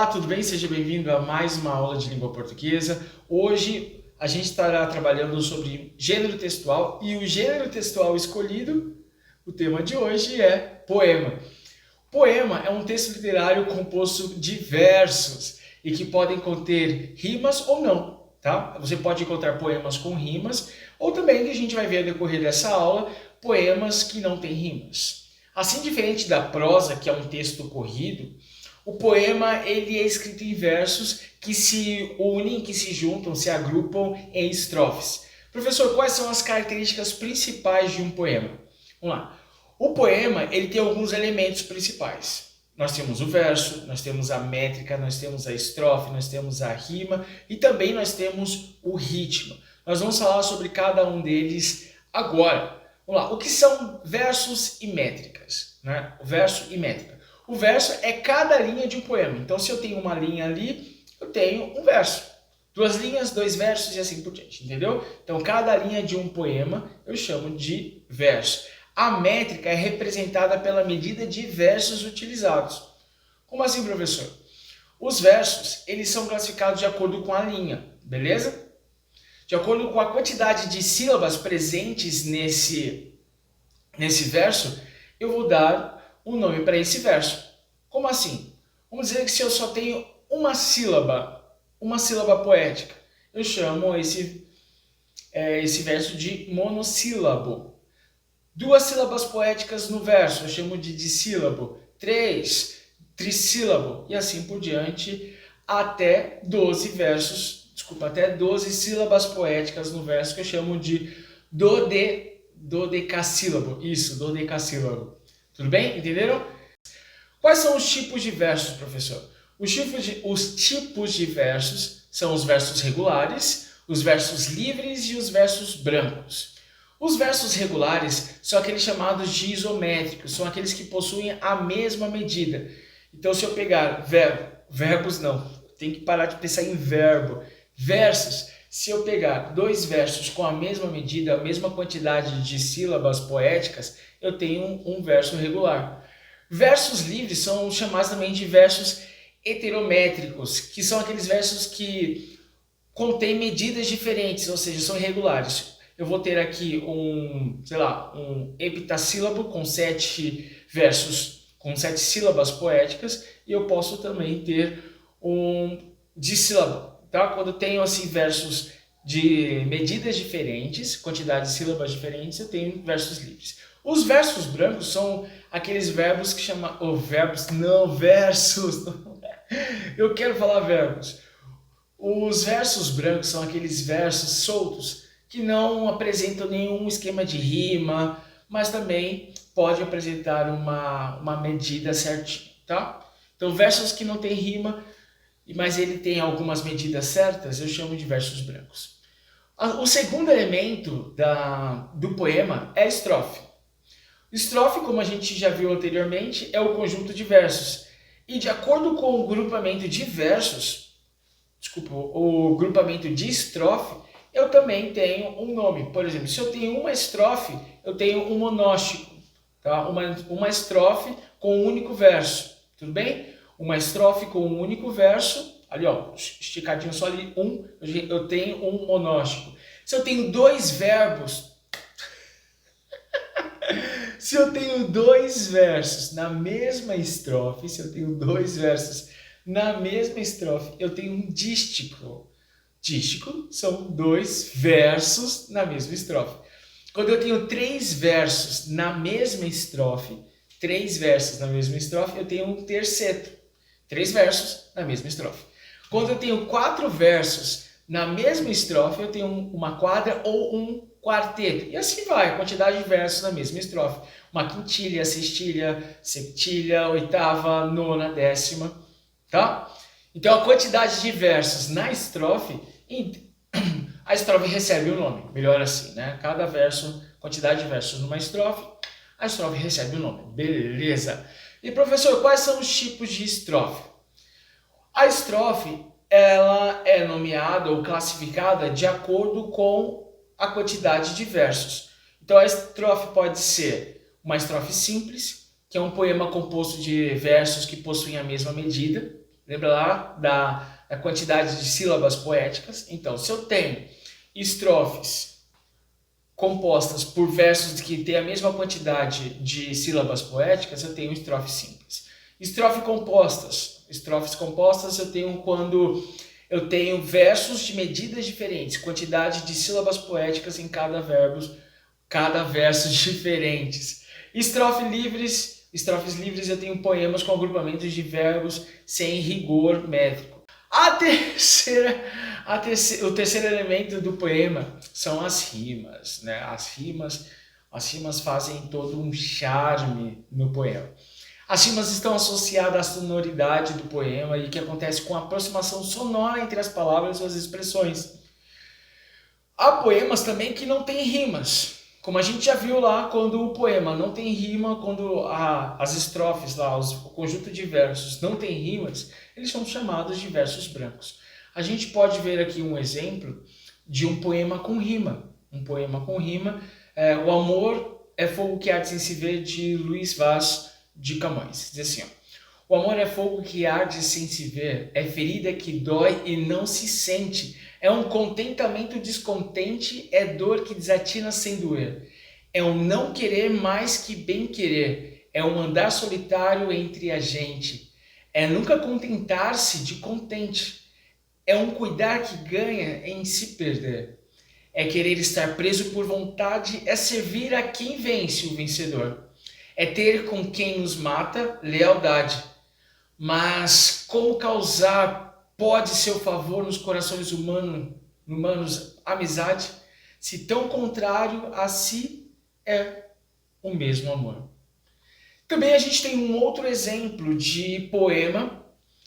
Olá, tudo bem? Seja bem-vindo a mais uma aula de língua portuguesa. Hoje a gente estará trabalhando sobre gênero textual e o gênero textual escolhido, o tema de hoje é poema. Poema é um texto literário composto de versos e que podem conter rimas ou não, tá? Você pode encontrar poemas com rimas ou também, que a gente vai ver ao decorrer dessa aula, poemas que não têm rimas. Assim, diferente da prosa, que é um texto corrido, o poema ele é escrito em versos que se unem, que se juntam, se agrupam em estrofes. Professor, quais são as características principais de um poema? Vamos lá. O poema ele tem alguns elementos principais. Nós temos o verso, nós temos a métrica, nós temos a estrofe, nós temos a rima e também nós temos o ritmo. Nós vamos falar sobre cada um deles agora. Vamos lá. O que são versos e métricas? Né? O verso e métrica. O verso é cada linha de um poema. Então, se eu tenho uma linha ali, eu tenho um verso. Duas linhas, dois versos e assim por diante, entendeu? Então, cada linha de um poema eu chamo de verso. A métrica é representada pela medida de versos utilizados. Como assim, professor? Os versos, eles são classificados de acordo com a linha, beleza? De acordo com a quantidade de sílabas presentes nesse verso, eu vou dar um nome para esse verso. Como assim? Vamos dizer que se eu só tenho uma sílaba poética, eu chamo esse verso de monossílabo. Duas sílabas poéticas no verso, eu chamo de dissílabo. Três, trissílabo. E assim por diante, até 12 sílabas poéticas no verso, que eu chamo de dodecassílabo. Isso, dodecassílabo. Tudo bem? Entenderam? Quais são os tipos de versos, professor? Os tipos de versos são os versos regulares, os versos livres e os versos brancos. Os versos regulares são aqueles chamados de isométricos, são aqueles que possuem a mesma medida. Então, se eu pegar verbos não, tem que parar de pensar em verbo. Versos, se eu pegar dois versos com a mesma medida, a mesma quantidade de sílabas poéticas, eu tenho um verso regular. Versos livres são chamados também de versos heterométricos, que são aqueles versos que contêm medidas diferentes, ou seja, são irregulares. Eu vou ter aqui um heptassílabo com 7 versos, com 7 sílabas poéticas, e eu posso também ter um dissílabo. Tá? Quando eu tenho assim, versos de medidas diferentes, quantidade de sílabas diferentes, eu tenho versos livres. Os versos brancos são aqueles verbos que chamam... versos! Eu quero falar verbos. Os versos brancos são aqueles versos soltos que não apresentam nenhum esquema de rima, mas também pode apresentar uma medida certinha, tá? Então, versos que não tem rima, mas ele tem algumas medidas certas, eu chamo de versos brancos. O segundo elemento do poema é a estrofe. Estrofe, como a gente já viu anteriormente, é o conjunto de versos. E de acordo com o grupamento de o grupamento de estrofe, eu também tenho um nome. Por exemplo, se eu tenho uma estrofe, eu tenho um monóstico. Tá? Uma estrofe com um único verso. Tudo bem? Uma estrofe com um único verso, ali ó, esticadinho só ali, eu tenho um monóstico. Se eu tenho dois verbos, se eu tenho dois versos na mesma estrofe, eu tenho um dístico. Dístico são dois versos na mesma estrofe. Quando eu tenho três versos na mesma estrofe, eu tenho um terceto. 3 versos na mesma estrofe. Quando eu tenho 4 versos na mesma estrofe, eu tenho uma quadra ou um quarteto. E assim vai, a quantidade de versos na mesma estrofe. Uma quintilha, sextilha, septilha, oitava, nona, décima. Tá? Então a quantidade de versos na estrofe, a estrofe recebe o nome. Melhor assim, né? Cada verso, quantidade de versos numa estrofe, a estrofe recebe o nome. Beleza. E professor, quais são os tipos de estrofe? A estrofe, ela é nomeada ou classificada de acordo com a quantidade de versos. Então a estrofe pode ser uma estrofe simples, que é um poema composto de versos que possuem a mesma medida, Lembra lá da quantidade de sílabas poéticas? Então, se eu tenho estrofes compostas por versos que têm a mesma quantidade de sílabas poéticas, eu tenho estrofes simples. Estrofes compostas eu tenho quando eu tenho versos de medidas diferentes, quantidade de sílabas poéticas em cada verso diferentes. Estrofes livres eu tenho poemas com agrupamentos de verbos sem rigor métrico. O terceiro elemento do poema são as rimas, né? As rimas fazem todo um charme no poema. As rimas estão associadas à sonoridade do poema e que acontece com a aproximação sonora entre as palavras e as expressões. Há poemas também que não têm rimas, como a gente já viu lá, quando o poema não tem rima, quando as estrofes lá, o conjunto de versos não tem rimas, eles são chamados de versos brancos. A gente pode ver aqui um exemplo de um poema com rima. O Amor é Fogo que Arde Sem Se Ver, de Luís Vaz de Camões. Diz assim, ó: o amor é fogo que arde sem se ver, é ferida que dói e não se sente, é um contentamento descontente, é dor que desatina sem doer, é um não querer mais que bem querer, é um andar solitário entre a gente, é nunca contentar-se de contente, é um cuidar que ganha em se perder, é querer estar preso por vontade, é servir a quem vence, o vencedor. É ter com quem nos mata lealdade. Mas como causar pode seu favor nos corações humanos amizade, se tão contrário a si é o mesmo amor? Também a gente tem um outro exemplo de poema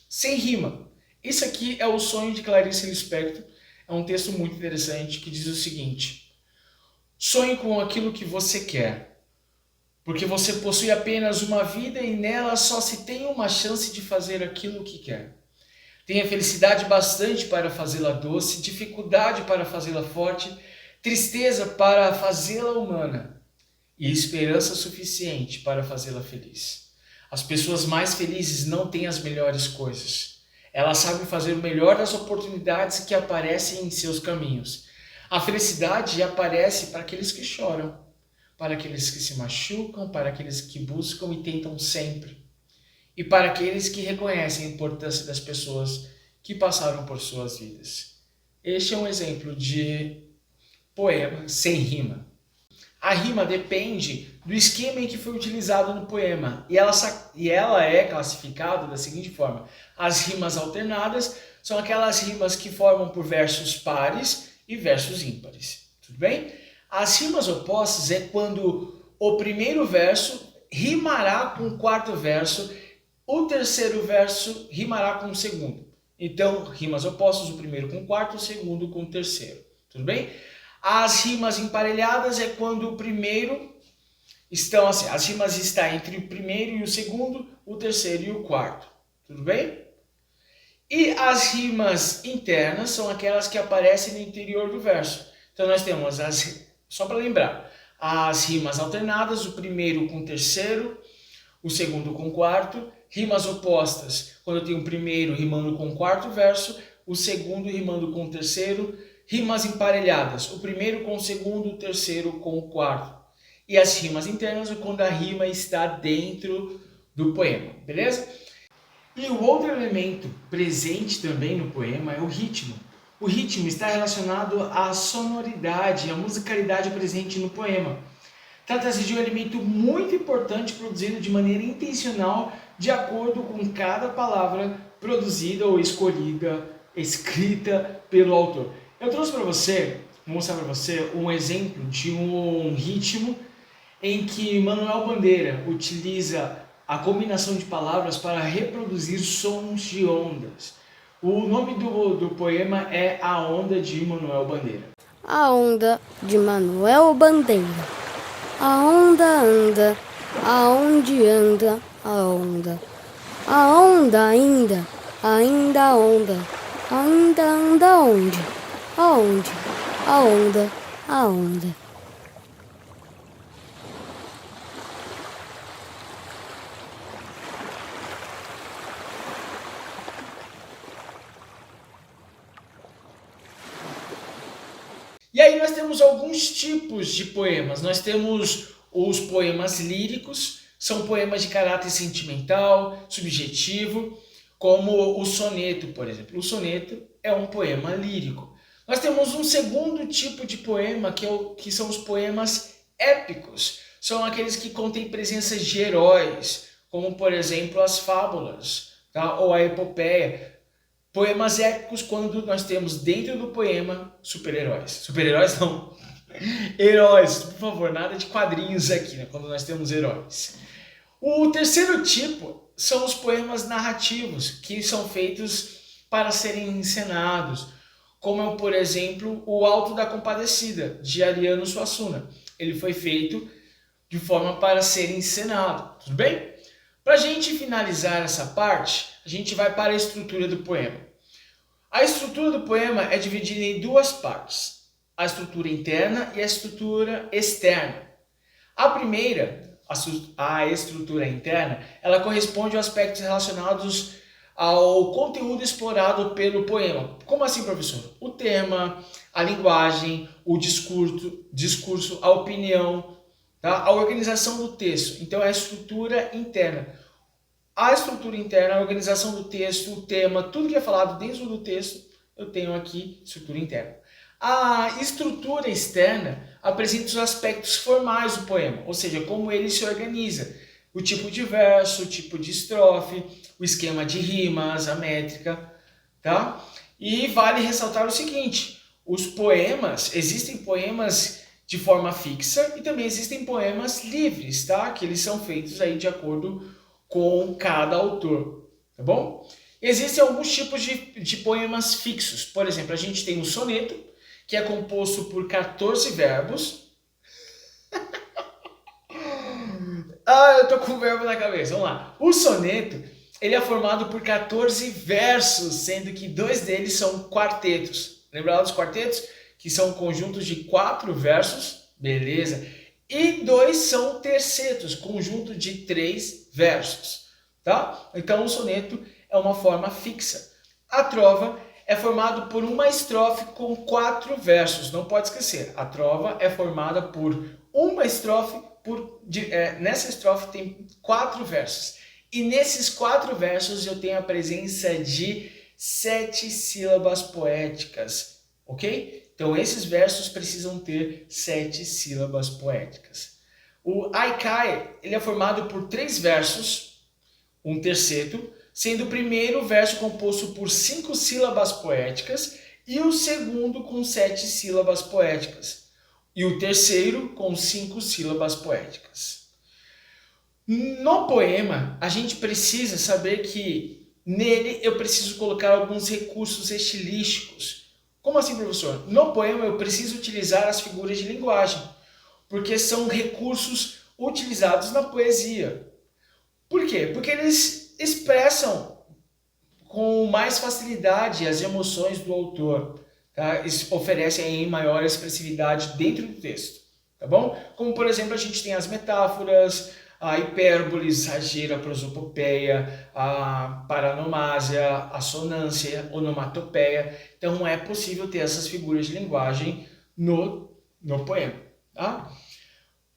sem rima. Esse aqui é O Sonho, de Clarice Lispector. É um texto muito interessante que diz o seguinte: sonhe com aquilo que você quer, porque você possui apenas uma vida e nela só se tem uma chance de fazer aquilo que quer. Tenha felicidade bastante para fazê-la doce, dificuldade para fazê-la forte, tristeza para fazê-la humana e esperança suficiente para fazê-la feliz. As pessoas mais felizes não têm as melhores coisas. Elas sabem fazer o melhor das oportunidades que aparecem em seus caminhos. A felicidade aparece para aqueles que choram, para aqueles que se machucam, para aqueles que buscam e tentam sempre, e para aqueles que reconhecem a importância das pessoas que passaram por suas vidas. Este é um exemplo de poema sem rima. A rima depende do esquema em que foi utilizado no poema, e ela é classificada da seguinte forma: as rimas alternadas são aquelas rimas que formam por versos pares e versos ímpares. Tudo bem? As rimas opostas é quando o primeiro verso rimará com o quarto verso, o terceiro verso rimará com o segundo. Então, rimas opostas, o primeiro com o quarto, o segundo com o terceiro. Tudo bem? As rimas emparelhadas é quando o primeiro estão assim, as rimas estão entre o primeiro e o segundo, o terceiro e o quarto. Tudo bem? E as rimas internas são aquelas que aparecem no interior do verso. Então nós temos só para lembrar, as rimas alternadas, o primeiro com o terceiro, o segundo com o quarto. Rimas opostas, quando eu tenho o primeiro rimando com o quarto verso, o segundo rimando com o terceiro. Rimas emparelhadas, o primeiro com o segundo, o terceiro com o quarto. E as rimas internas, quando a rima está dentro do poema, beleza? E o outro elemento presente também no poema é o ritmo. O ritmo está relacionado à sonoridade, à musicalidade presente no poema. Trata-se de um elemento muito importante produzido de maneira intencional, de acordo com cada palavra produzida ou escolhida, escrita pelo autor. Eu trouxe para você, vou mostrar para você um exemplo de um ritmo em que Manuel Bandeira utiliza a combinação de palavras para reproduzir sons de ondas. O nome do poema é A Onda, de Manuel Bandeira. A onda de Manuel Bandeira. A onda anda, aonde anda a onda. A onda ainda onda. Ainda anda onde? Aonde? A onda, a onda. E aí nós temos alguns tipos de poemas. Nós temos os poemas líricos, são poemas de caráter sentimental, subjetivo, como o soneto, por exemplo. O soneto é um poema lírico. Nós temos um segundo tipo de poema, que são os poemas épicos. São aqueles que contêm presenças de heróis, como, por exemplo, as fábulas, tá? Ou a epopeia. Poemas épicos quando nós temos dentro do poema super-heróis. Super-heróis não. Heróis, por favor, nada de quadrinhos aqui, né? Quando nós temos heróis. O terceiro tipo são os poemas narrativos, que são feitos para serem encenados, como, por exemplo, o Alto da Compadecida, de Ariano Suassuna. Ele foi feito de forma para ser encenado, tudo bem? Para a gente finalizar essa parte, a gente vai para a estrutura do poema. A estrutura do poema é dividida em duas partes, a estrutura interna e a estrutura externa. A primeira, a estrutura interna, ela corresponde aos aspectos relacionados ao conteúdo explorado pelo poema. Como assim, professor? O tema, a linguagem, o discurso, a opinião, tá? A organização do texto. Então, é a estrutura interna. A estrutura interna, a organização do texto, o tema, tudo que é falado dentro do texto, eu tenho aqui estrutura interna. A estrutura externa apresenta os aspectos formais do poema, ou seja, como ele se organiza. O tipo de verso, o tipo de estrofe, o esquema de rimas, a métrica, tá? E vale ressaltar o seguinte, os poemas, existem poemas de forma fixa e também existem poemas livres, tá? Que eles são feitos aí de acordo com cada autor, tá bom? Existem alguns tipos de poemas fixos. Por exemplo, a gente tem o soneto, que é composto por 14 verbos. Eu tô com o verbo na cabeça, vamos lá. O soneto, ele é formado por 14 versos, sendo que 2 deles são quartetos. Lembra dos quartetos? Que são conjuntos de 4 versos, beleza? E 2 são tercetos, conjunto de 3 versos, tá? Então o soneto é uma forma fixa. A trova é formada por uma estrofe com 4 versos, não pode esquecer. A trova é formada por uma estrofe, nessa estrofe tem 4 versos. E nesses 4 versos eu tenho a presença de 7 sílabas poéticas, ok? Então esses versos precisam ter 7 sílabas poéticas. O haikai, ele é formado por 3 versos, um terceto, sendo o primeiro verso composto por 5 sílabas poéticas e o segundo com 7 sílabas poéticas. E o terceiro com 5 sílabas poéticas. No poema, a gente precisa saber que nele eu preciso colocar alguns recursos estilísticos. Como assim, professor? No poema eu preciso utilizar as figuras de linguagem, porque são recursos utilizados na poesia. Por quê? Porque eles expressam com mais facilidade as emoções do autor, tá? Eles oferecem maior expressividade dentro do texto, tá bom? Como, por exemplo, a gente tem as metáforas, a hipérbole, exagero, a prosopopeia, a paranomásia, a assonância, onomatopeia. Então é possível ter essas figuras de linguagem no poema, tá?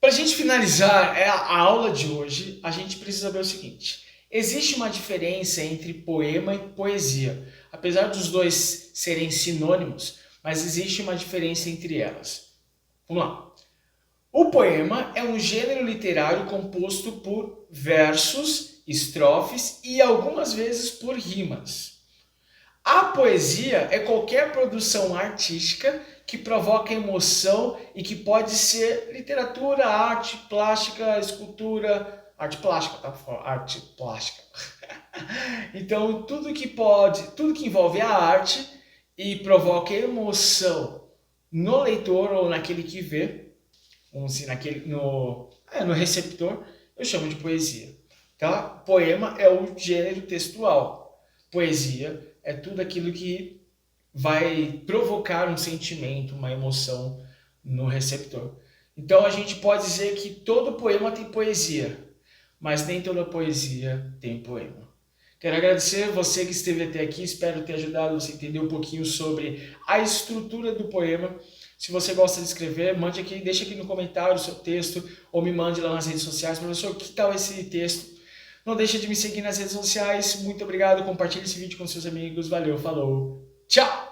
Para a gente finalizar a aula de hoje, a gente precisa saber o seguinte. Existe uma diferença entre poema e poesia. Apesar dos dois serem sinônimos, mas existe uma diferença entre elas. Vamos lá. O poema é um gênero literário composto por versos, estrofes e algumas vezes por rimas. A poesia é qualquer produção artística que provoca emoção e que pode ser literatura, arte plástica, escultura, arte plástica, tá? Arte plástica. Então, tudo que envolve a arte e provoca emoção no leitor ou naquele que vê, no receptor, eu chamo de poesia. Tá? Poema é o gênero textual. Poesia é tudo aquilo que vai provocar um sentimento, uma emoção no receptor. Então a gente pode dizer que todo poema tem poesia, mas nem toda poesia tem poema. Quero agradecer você que esteve até aqui, espero ter ajudado você a entender um pouquinho sobre a estrutura do poema, Se você gosta de escrever, mande aqui, deixa aqui no comentário o seu texto ou me mande lá nas redes sociais. Professor, que tal esse texto? Não deixa de me seguir nas redes sociais. Muito obrigado, compartilhe esse vídeo com seus amigos. Valeu, falou, tchau!